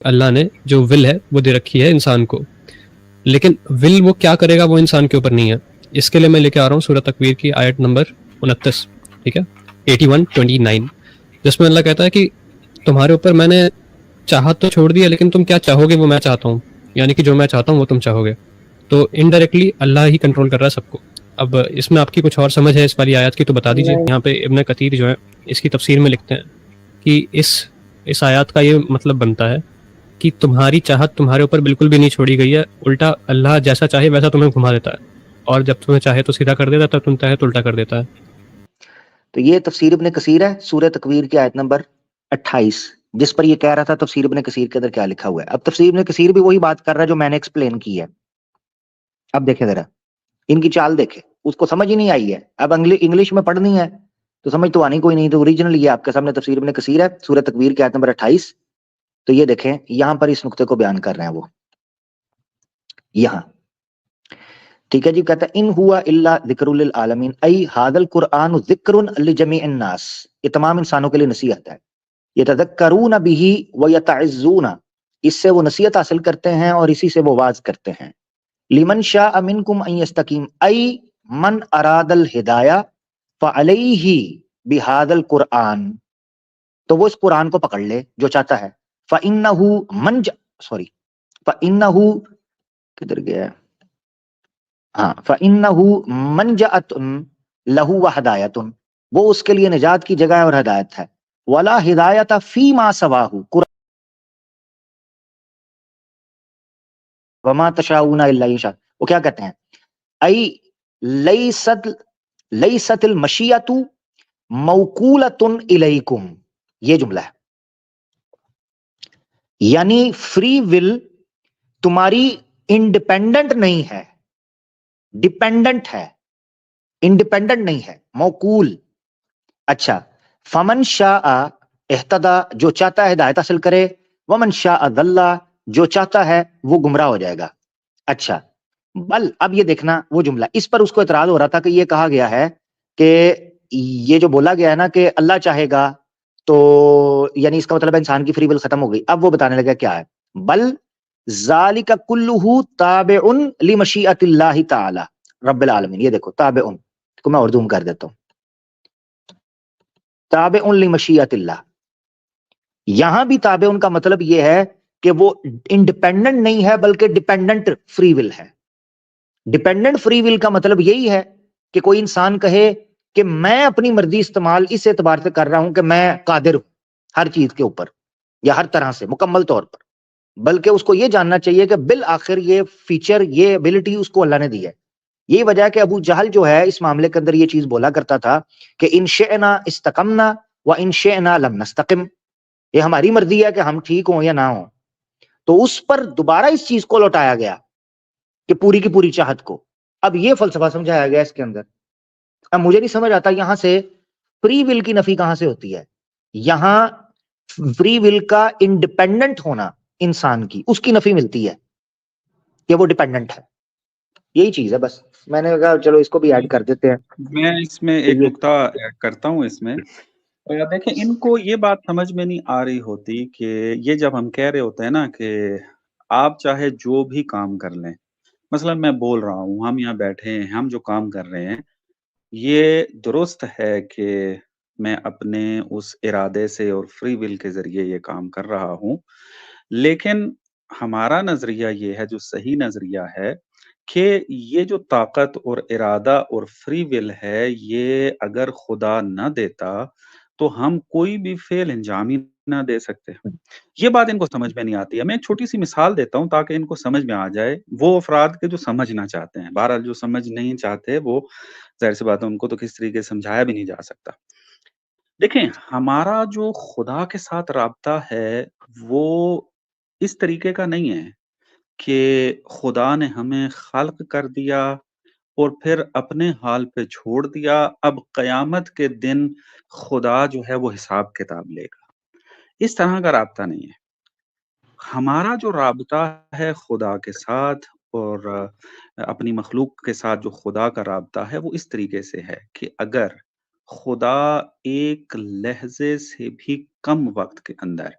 اللہ نے جو ول ہے وہ دے رکھی ہے انسان کو، لیکن ول وہ کیا کرے گا وہ انسان کے اوپر نہیں ہے. اس کے لیے میں لے کے آ رہا ہوں سورہ تکویر کی آیت نمبر 29، ٹھیک ہے، 81:29، جس میں اللہ کہتا ہے کہ تمہارے اوپر میں نے چاہت تو چھوڑ دیا، لیکن تم کیا چاہو گے وہ میں چاہتا ہوں، یعنی کہ جو میں چاہتا ہوں وہ تم چاہو گے. تو انڈائریکٹلی اللہ ہی کنٹرول کر رہا ہے سب کو. اب اس میں آپ کی کچھ اور سمجھ ہے اس والی آیات کی تو بتا دیجیے. نہیں، یہاں پہ ابن کثیر جو ہے اس کی تفسیر میں لکھتے ہیں کہ اس آیات کا یہ مطلب بنتا ہے کہ تمہاری چاہت تمہارے اوپر بالکل بھی نہیں چھوڑی گئی ہے، الٹا اللہ جیسا چاہے ویسا تمہیں گھما دیتا ہے، اور جب تمہیں چاہے تو سیدھا کر دیتا ہے، تم چاہے تو الٹا کر دیتا ہے. تو یہ تفسیر ابن کثیر ہے سورہ تکویر کی آیت نمبر 28، جس پر یہ کہہ رہا تھا تفسیر ابن کثیر کے اندر کیا لکھا ہوا ہے. اب تفسیر ابن کثیر بھی وہی بات کر رہا ہے جو میں نے ایکسپلین کی ہے. اب دیکھیں ذرا ان کی چال دیکھیں، اس کو سمجھ ہی نہیں آئی ہے. اب انگلش میں پڑھنی ہے تو سمجھ تو آنی کوئی نہیں. تو اوریجنل یہ آپ کے سامنے تفسیر ابن کثیر ہے سورہ تکویر کی آیت نمبر 28. تو یہ دیکھیں یہاں پر اس نقطے کو بیان کر رہے ہیں وہ یہاں، ٹھیک ہے جی. کہتا ہے ان ہوا الا ذکر للعالمین ای ھذا القرآن ذکر لجمیع الناس، یہ تمام انسانوں کے لیے نصیحت ہے. یتذکرون به ویتعظون، اس سے وہ نصیحت حاصل کرتے ہیں اور اسی سے وہ واعظ کرتے ہیں. لمن شاء منکم ان یستقیم ای من اراد الہدایہ فعلیہ بہذا القرآن، تو وہ اس قرآن کو پکڑ لے جو چاہتا ہے. فإنہ من فإنہ کدھر گیا ہے؟ ہاں، فإنہ منجأۃ لہ وہدایۃ، وہ اس کے لیے نجات کی جگہ ہے اور ہدایت ہے. ولا ہدایت فیما سواہ، وما تشاؤون الا ان شاء، وہ کیا کہتے ہیں ای لیست المشیۃ موکولۃ الیکم، یہ جملہ ہے. یعنی فری ول تمہاری انڈیپینڈنٹ نہیں ہے، ڈیپینڈنٹ ہے، انڈیپینڈنٹ نہیں ہے، موکول. اچھا، فمن شاء اہتدا، جو چاہتا ہے ہدایت حاصل کرے، ومن شاء ضل، جو چاہتا ہے وہ گمراہ ہو جائے گا. اچھا، بل اب یہ دیکھنا وہ جملہ، اس پر اس کو اعتراض ہو رہا تھا کہ یہ کہا گیا ہے کہ یہ جو بولا گیا ہے نا کہ اللہ چاہے گا تو یعنی اس کا مطلب ہے انسان کی فری ول ختم ہو گئی. اب وہ بتانے لگا کیا ہے، بل ذالک کلہ تابع لمشیۃ اللہ تعالی رب العالمین. یہ دیکھو تابع کو میں اور زوم کر دیتا ہوں، تابع لمشیۃ اللہ، یہاں بھی تابع کا مطلب یہ ہے کہ وہ انڈیپینڈنٹ نہیں ہے بلکہ ڈیپینڈنٹ فری ول ہے. ڈیپینڈنٹ فری ول کا مطلب یہی ہے کہ کوئی انسان کہے کہ میں اپنی مرضی استعمال اس اعتبار سے کر رہا ہوں کہ میں قادر ہوں ہر چیز کے اوپر یا ہر طرح سے مکمل طور پر، بلکہ اس کو یہ جاننا چاہیے کہ بالآخر یہ فیچر، یہ ایبلٹی اس کو اللہ نے دی ہے. یہی وجہ ہے کہ ابو جہل جو ہے اس معاملے کے اندر یہ چیز بولا کرتا تھا کہ ان شئنا استقمنا و ان شئنا لم نستقم، یہ ہماری مرضی ہے کہ ہم ٹھیک ہوں یا نہ ہوں. تو اس پر دوبارہ اس چیز کو لوٹایا گیا کہ پوری کی پوری چاہت کو. اب یہ فلسفہ سمجھایا گیا اس کے اندر. اب مجھے نہیں سمجھ آتا یہاں سے فری ول کی نفی کہاں سے ہوتی ہے. یہاں فری ول کا انڈیپینڈنٹ ہونا انسان کی، اس کی نفی ملتی ہے کہ وہ ڈیپینڈنٹ ہے. یہی چیز ہے بس. میں نے کہا چلو اس کو بھی ایڈ کر دیتے ہیں. میں اس میں کہ ایک یہ نقطہ ایڈ کرتا ہوں اس میں. دیکھیں ان کو یہ بات سمجھ میں نہیں آ رہی ہوتی کہ یہ جب ہم کہہ رہے ہوتے ہیں نا کہ آپ چاہے جو بھی کام کر لیں، مثلا میں بول رہا ہوں ہم یہاں بیٹھے ہیں، ہم جو کام کر رہے ہیں یہ درست ہے کہ میں اپنے اس ارادے سے اور فری ول کے ذریعے یہ کام کر رہا ہوں، لیکن ہمارا نظریہ یہ ہے، جو صحیح نظریہ ہے، کہ یہ جو طاقت اور ارادہ اور فری ول ہے یہ اگر خدا نہ دیتا تو ہم کوئی بھی فعل انجام ہی نہ دے سکتے. یہ بات ان کو سمجھ میں نہیں آتی ہے. میں ایک چھوٹی سی مثال دیتا ہوں تاکہ ان کو سمجھ میں آ جائے، وہ افراد کے جو سمجھنا چاہتے ہیں. بہرحال جو سمجھ نہیں چاہتے وہ ظاہر سی بات ہے ان کو تو کس طریقے سے سمجھایا بھی نہیں جا سکتا. دیکھیں ہمارا جو خدا کے ساتھ رابطہ ہے وہ اس طریقے کا نہیں ہے کہ خدا نے ہمیں خلق کر دیا اور پھر اپنے حال پہ چھوڑ دیا، اب قیامت کے دن خدا جو ہے وہ حساب کتاب لے گا. اس طرح کا رابطہ نہیں ہے. ہمارا جو رابطہ ہے خدا کے ساتھ اور اپنی مخلوق کے ساتھ جو خدا کا رابطہ ہے وہ اس طریقے سے ہے کہ اگر خدا ایک لحظے سے بھی کم وقت کے اندر